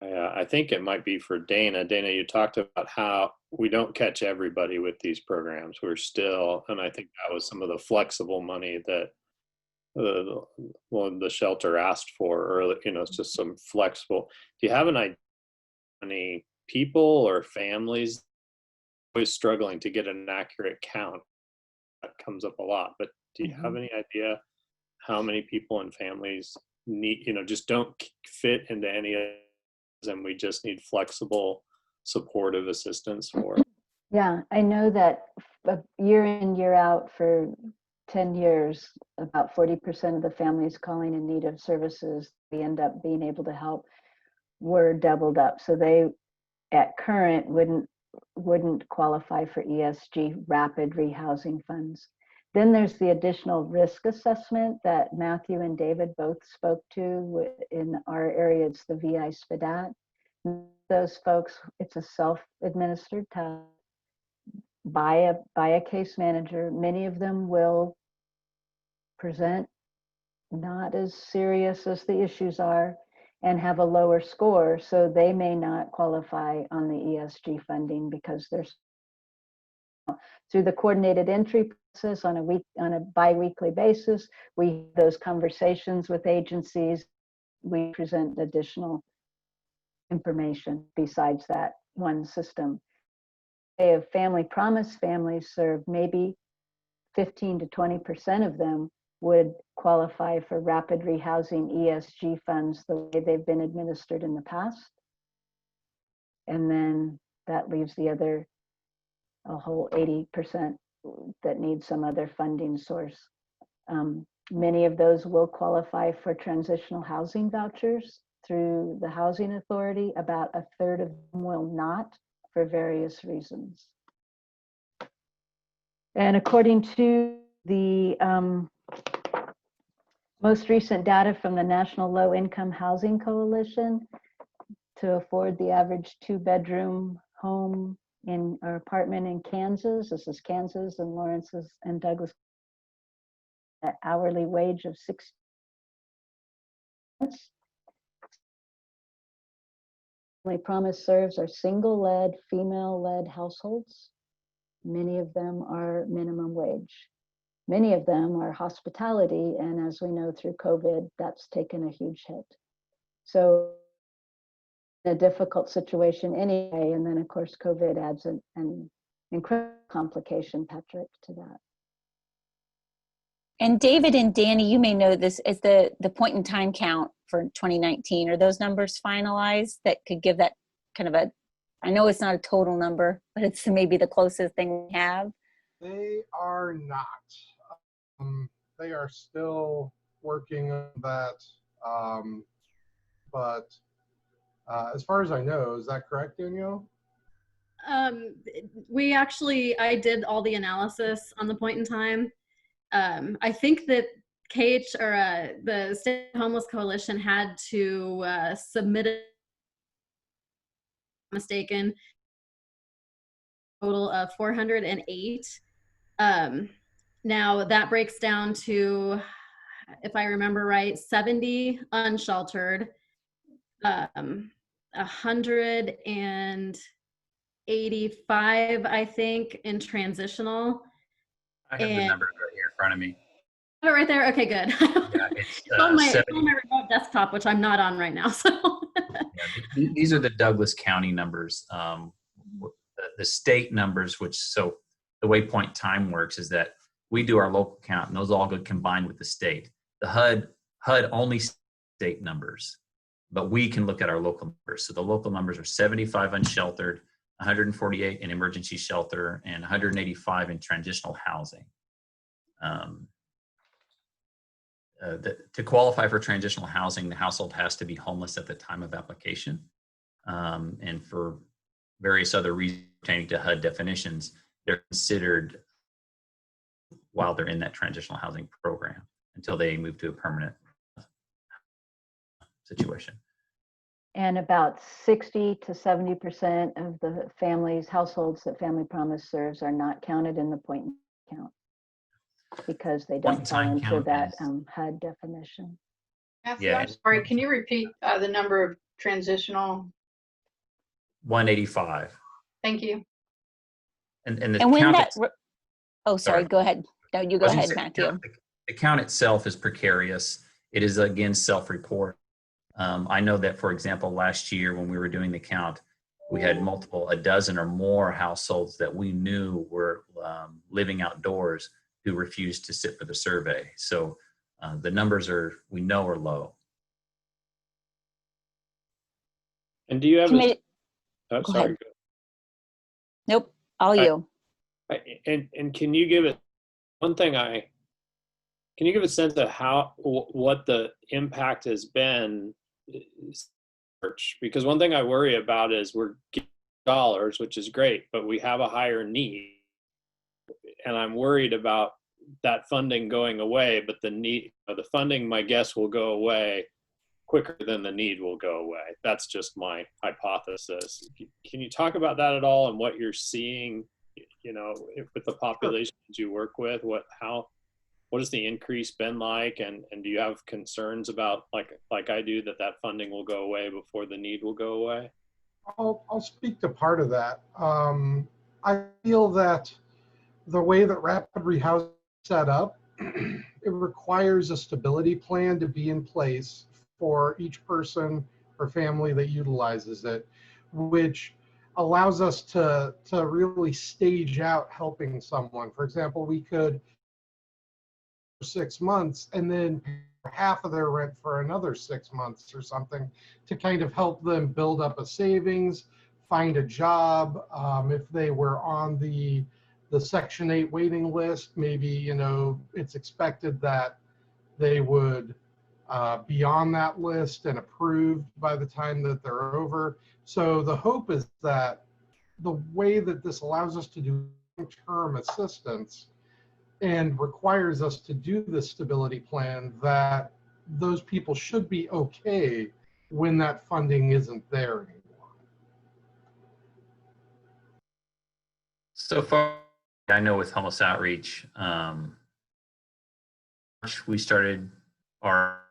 I think it might be for Dana. Dana, you talked about how we don't catch everybody with these programs. We're still, and I think that was some of the flexible money that the shelter asked for, or it's just some flexible. Do you have an idea how many people or families always struggling to get an accurate count. That comes up a lot, but do you have any idea how many people and families need, just don't fit into any of those, and we just need flexible, supportive assistance for? Yeah, I know that year in, year out for 10 years, about 40% of the families calling in need of services we end up being able to help were doubled up. So they, at current, wouldn't qualify for ESG rapid rehousing funds. Then there's the additional risk assessment that Matthew and David both spoke to. In our area, it's the VI SPDAT. Those folks, it's a self-administered test by a case manager. Many of them will present not as serious as the issues are and have a lower score, so they may not qualify on the ESG funding because they're through the coordinated entry process on a bi-weekly basis. We have those conversations with agencies. We present additional information besides that one system. They have family promise families served, maybe 15 to 20% of them would qualify for rapid rehousing ESG funds the way they've been administered in the past. And then that leaves the other, a whole 80% that need some other funding source. Many of those will qualify for transitional housing vouchers through the Housing Authority. About a third of them will not for various reasons. And according to the most recent data from the National Low Income Housing Coalition, to afford the average 2-bedroom home in our apartment in Kansas, this is Kansas and Lawrence's and Douglas, an hourly wage of $6. Family Promise serves are single-led, female-led households. Many of them are minimum wage. Many of them are hospitality, and as we know through COVID, that's taken a huge hit. So a difficult situation anyway, and then of course COVID adds an incredible complication, Patrick, to that. And David and Danny, you may know this, is the point in time count for 2019. Are those numbers finalized that could give that kind of a, I know it's not a total number, but it's maybe the closest thing we have? They are not. They are still working on that. But as far as I know, is that correct, Danielle? I did all the analysis on the point in time. I think that the State Homeless Coalition had to submit a mistaken total of 408. Now that breaks down to, if I remember right, 70 unsheltered, 185, I think, in transitional. I have the numbers right here in front of me. Oh, right there. Okay, good. Yeah, it's on my remote desktop, which I'm not on right now. So yeah, these are the Douglas County numbers. The state numbers, so the way point time works is that we do our local count, and those all get combined with the state. The HUD only state numbers, but we can look at our local numbers. So the local numbers are 75 unsheltered, 148 in emergency shelter, and 185 in transitional housing. To qualify for transitional housing, the household has to be homeless at the time of application. And for various other reasons pertaining to HUD definitions, they're considered while they're in that transitional housing program until they move to a permanent situation. And about 60 to 70% of the households that Family Promise serves are not counted in the point count because they don't fall into that HUD definition. Matthew, Yeah. I'm sorry, can you repeat the number of transitional? 185. Thank you. And the And when count that, sorry, go ahead. No, you go ahead, Matthew. The count itself is precarious. It is, again, self-report. I know that, for example, last year when we were doing the count, we had a dozen or more households that we knew were living outdoors who refused to sit for the survey. So the numbers we know are low. And do you have Go sorry. ahead. Nope, all you. And can you give it one thing? Can you give a sense of what the impact has been? Because one thing I worry about is we're getting dollars, which is great, but we have a higher need, and I'm worried about that funding going away. But the funding, my guess, will go away quicker than the need will go away. That's just my hypothesis. Can you talk about that at all and what you're seeing, with the populations you work with? What has the increase been like? And do you have concerns about, like I do, that funding will go away before the need will go away? I'll speak to part of that. I feel that the way that rapid rehousing is set up, it requires a stability plan to be in place for each person or family that utilizes it, which allows us to really stage out helping someone. For example, we could 6 months and then pay half of their rent for another 6 months or something to kind of help them build up a savings, find a job. If they were on the Section 8 waiting list, maybe, it's expected that they would be on that list and approved by the time that they're over. So the hope is that the way that this allows us to do long-term assistance and requires us to do this stability plan, that those people should be okay when that funding isn't there anymore. So far, I know with homeless outreach, we started our,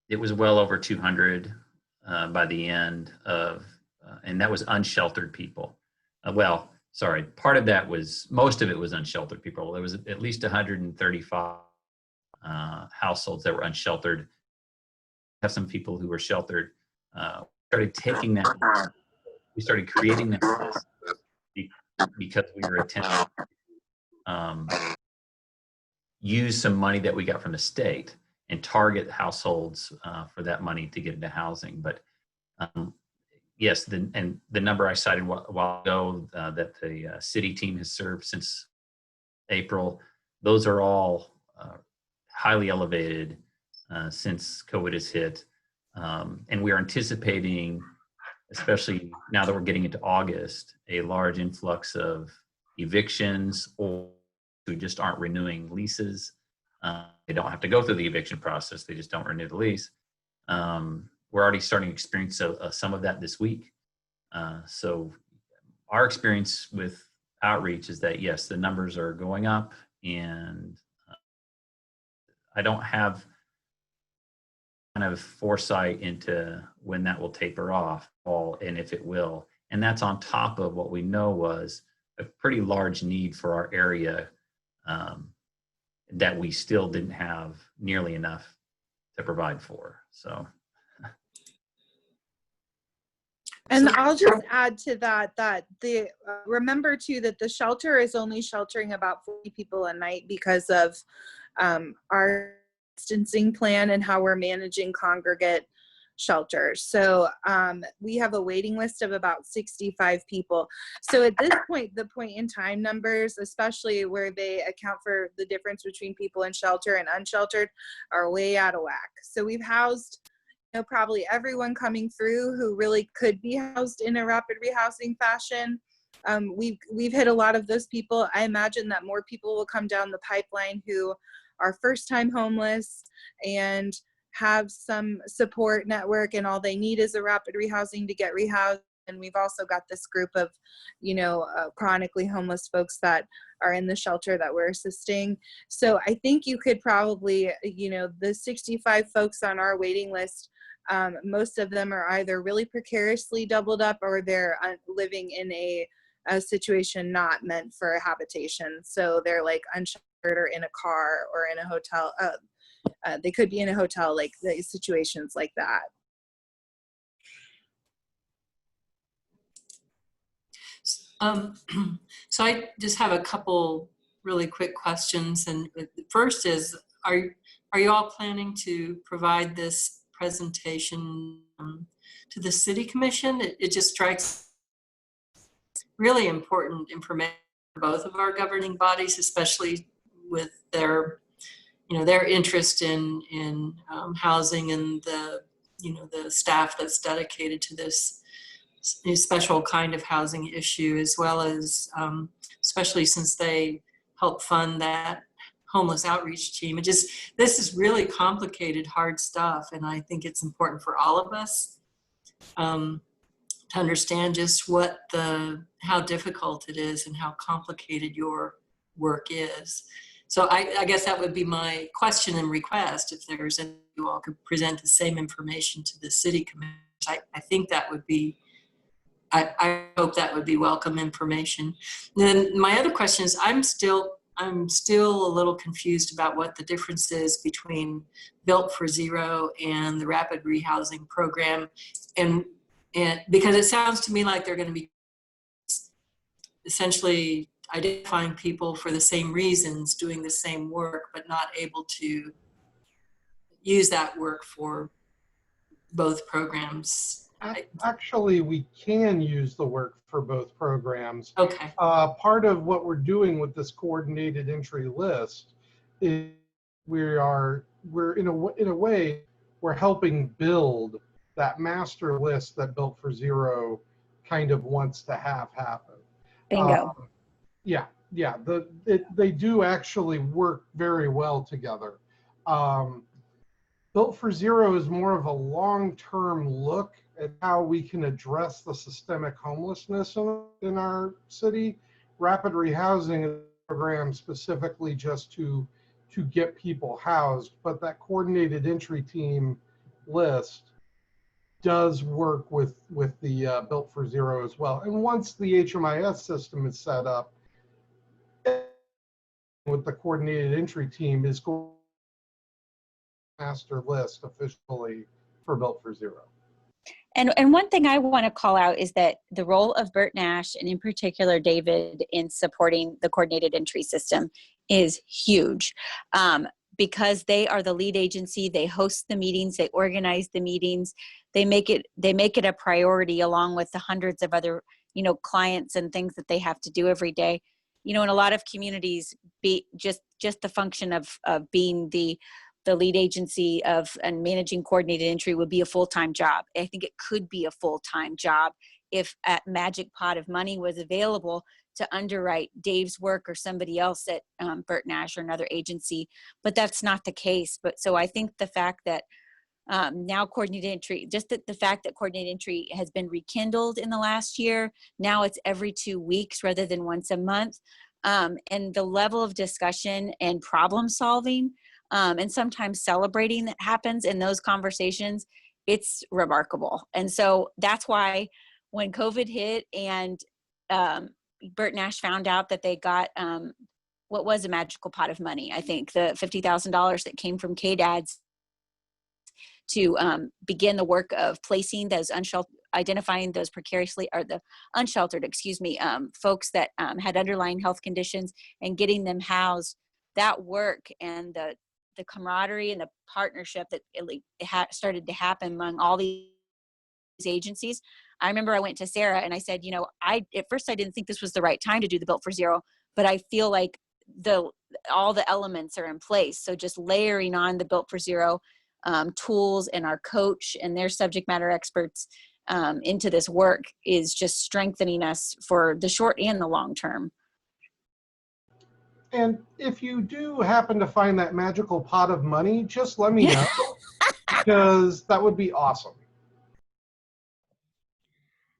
it was well over 200 by the end of, and that was unsheltered people. Part of that most of it was unsheltered people. There was at least 135 households that were unsheltered. We have some people who were sheltered. We started creating them because we were attempting to use some money that we got from the state and target households for that money to get into housing. But yes, the number I cited a while ago that the city team has served since April, those are all highly elevated since COVID has hit. And we are anticipating, especially now that we're getting into August, a large influx of evictions or who just aren't renewing leases. They don't have to go through the eviction process. They just don't renew the lease. We're already starting to experience some of that this week. So our experience with outreach is that, yes, the numbers are going up, and I don't have kind of foresight into when that will taper off and if it will. And that's on top of what we know was a pretty large need for our area that we still didn't have nearly enough to provide for. So. And I'll just add to that remember too that the shelter is only sheltering about 40 people a night because of our distancing plan and how we're managing congregate shelters. So we have a waiting list of about 65 people. So at this point, the point in time numbers, especially where they account for the difference between people in shelter and unsheltered, are way out of whack. So we've housed probably everyone coming through who really could be housed in a rapid rehousing fashion. We've hit a lot of those people. I imagine that more people will come down the pipeline who are first-time homeless and have some support network, and all they need is a rapid rehousing to get rehoused. And we've also got this group of, chronically homeless folks that are in the shelter that we're assisting. So I think you could probably, the 65 folks on our waiting list, most of them are either really precariously doubled up or they're living in a situation not meant for a habitation. So they're like unsheltered or in a car or in a hotel. They could be in a hotel, like the situations like that. Um, so I just have a couple really quick questions. And the first is, are you all planning to provide this presentation to the City Commission? It just strikes really important information for both of our governing bodies, especially with their, their interest in housing and the staff that's dedicated to this special kind of housing issue, as well as especially since they help fund that homeless outreach team. This is really complicated, hard stuff, and I think it's important for all of us to understand just how difficult it is and how complicated your work is. So I guess that would be my question and request, if there's any, you all could present the same information to the City Commission. I think that would be, I hope that would be welcome information. And then my other question is, I'm still a little confused about what the difference is between Built for Zero and the Rapid Rehousing Program, and because it sounds to me like they're going to be essentially identifying people for the same reasons, doing the same work, but not able to use that work for both programs. Actually, we can use the work for both programs. Okay. Part of what we're doing with this coordinated entry list is we're in a way, we're helping build that master list that Built for Zero kind of wants to have happen. Bingo. Yeah. They do actually work very well together. Built for Zero is more of a long-term look at how we can address the systemic homelessness in our city. Rapid Rehousing is a program specifically just to get people housed, but that coordinated entry team list does work with the Built for Zero as well. And once the HMIS system is set up, with the coordinated entry team is going to master list officially for Built for Zero. And one thing I want to call out is that the role of Bert Nash, and in particular David, in supporting the coordinated entry system is huge, because they are the lead agency. They host the meetings, they organize the meetings, they make it a priority, along with the hundreds of other clients and things that they have to do every day. In a lot of communities, just the function of being the lead agency and managing coordinated entry would be a full-time job. I think it could be a full-time job if a magic pot of money was available to underwrite Dave's work or somebody else at Bert Nash or another agency, but that's not the case. But so I think the fact that now coordinated entry, just the fact that coordinated entry has been rekindled in the last year, now it's every 2 weeks rather than once a month, and the level of discussion and problem solving and sometimes celebrating that happens in those conversations, it's remarkable. And so that's why when COVID hit and Bert Nash found out that they got what was a magical pot of money, I think the $50,000 that came from KDADS to begin the work of placing those identifying those precariously, or the unsheltered, folks that had underlying health conditions and getting them housed. That work and the camaraderie and the partnership that started to happen among all these agencies. I remember I went to Sarah and I said, at first I didn't think this was the right time to do the Built for Zero, but I feel like all the elements are in place. So just layering on the Built for Zero tools and our coach and their subject matter experts into this work is just strengthening us for the short and the long term. And if you do happen to find that magical pot of money, just let me know, because that would be awesome.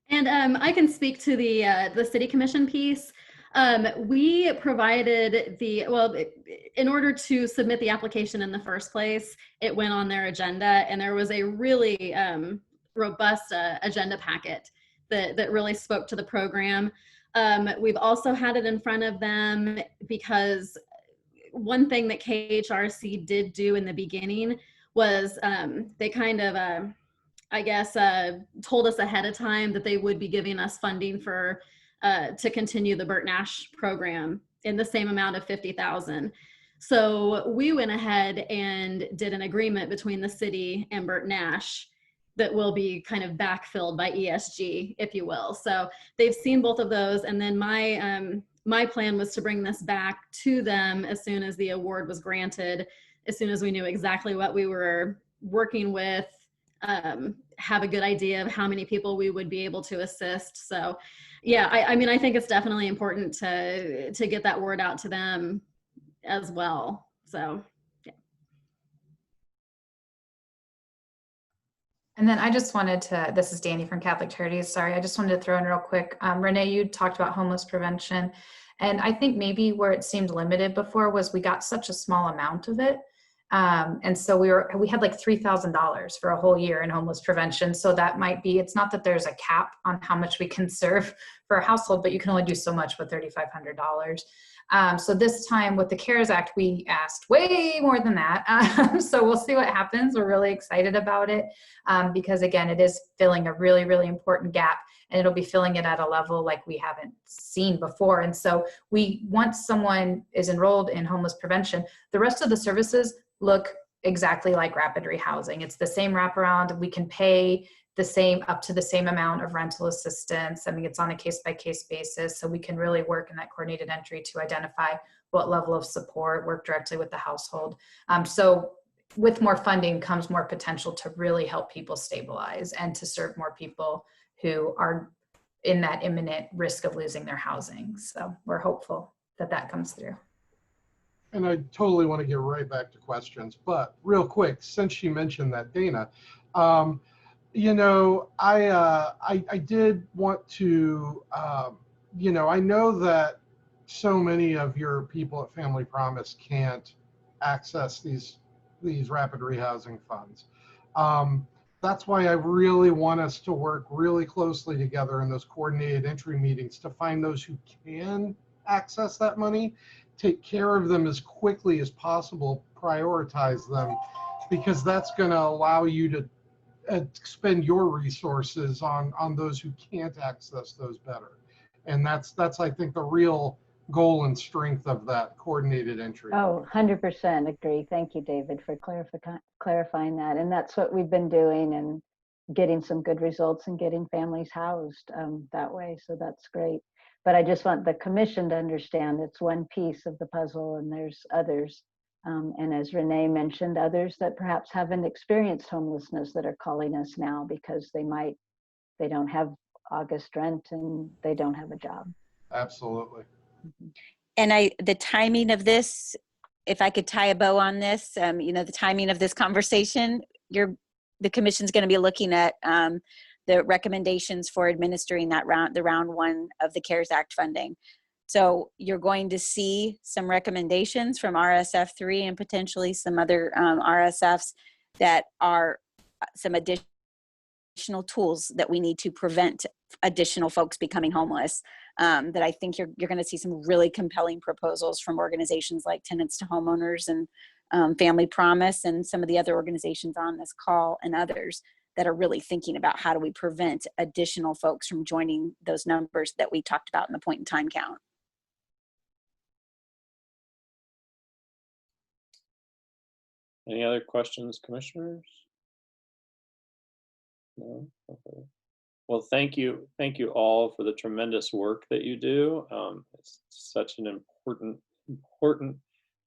And I can speak to the City Commission piece. We provided in order to submit the application in the first place, it went on their agenda, and there was a really robust agenda packet that really spoke to the program. We've also had it in front of them because one thing that KHRC did do in the beginning was they kind of, told us ahead of time that they would be giving us funding for to continue the Burt Nash program in the same amount of $50,000. So we went ahead and did an agreement between the city and Burt Nash that will be kind of backfilled by ESG, if you will. So they've seen both of those. And then my plan was to bring this back to them as soon as the award was granted, as soon as we knew exactly what we were working with, have a good idea of how many people we would be able to assist. So yeah, I mean, I think it's definitely important to get that word out to them as well. So yeah. And then I just wanted to, this is Danny from Catholic Charities. Sorry, I just wanted to throw in real quick. Renee, you talked about homeless prevention. And I think maybe where it seemed limited before was we got such a small amount of it. And so we had like $3,000 for a whole year in homeless prevention. So that might be, it's not that there's a cap on how much we can serve for a household, but you can only do so much with $3,500. So this time with the CARES Act, we asked way more than that. So we'll see what happens. We're really excited about it because again, it is filling a really, really important gap, and it'll be filling it at a level like we haven't seen before. And so once someone is enrolled in homeless prevention, the rest of the services look exactly like rapid rehousing. It's the same wraparound. We can pay the same, up to the same amount of rental assistance. I mean, it's on a case-by-case basis, so we can really work in that coordinated entry to identify what level of support, work directly with the household. So with more funding comes more potential to really help people stabilize and to serve more people who are in that imminent risk of losing their housing. So we're hopeful that that comes through. And I totally want to get right back to questions, but real quick, since you mentioned that, Dana, you know, I did want to, you know, I know that so many of your people at Family Promise can't access these rapid rehousing funds. That's why I really want us to work really closely together in those coordinated entry meetings to find those who can access that money, take care of them as quickly as possible, prioritize them, because that's going to allow you to expend your resources on those who can't access those better. And that's I think the real goal and strength of that coordinated entry. Oh, 100% agree. Thank you, David, for clarifying that. And that's what we've been doing and getting some good results and getting families housed that way. So that's great. But I just want the commission to understand it's one piece of the puzzle and there's others. And as Renee mentioned, others that perhaps haven't experienced homelessness that are calling us now because they don't have August rent and they don't have a job. Absolutely. And the timing of this, if I could tie a bow on this, you know, the timing of this conversation, the commission's going to be looking at the recommendations for administering the round one of the CARES Act funding. So you're going to see some recommendations from RSF 3 and potentially some other RSFs that are some additional tools that we need to prevent additional folks becoming homeless. That I think you're going to see some really compelling proposals from organizations like Tenants to Homeowners and Family Promise and some of the other organizations on this call and others that are really thinking about how do we prevent additional folks from joining those numbers that we talked about in the point in time count. Any other questions, commissioners? No? Okay. Well, thank you all for the tremendous work that you do. It's such an important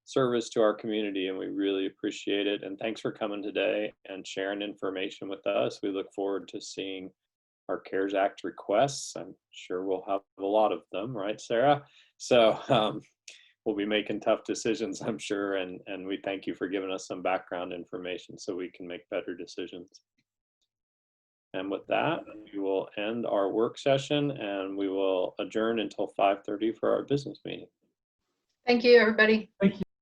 service to our community, and we really appreciate it. And thanks for coming today and sharing information with us. We look forward to seeing our CARES Act requests. I'm sure we'll have a lot of them, right, Sarah? So we'll be making tough decisions, I'm sure, and we thank you for giving us some background information so we can make better decisions. And with that, we will end our work session and we will adjourn until 5:30 for our business meeting. Thank you, everybody. Thank you.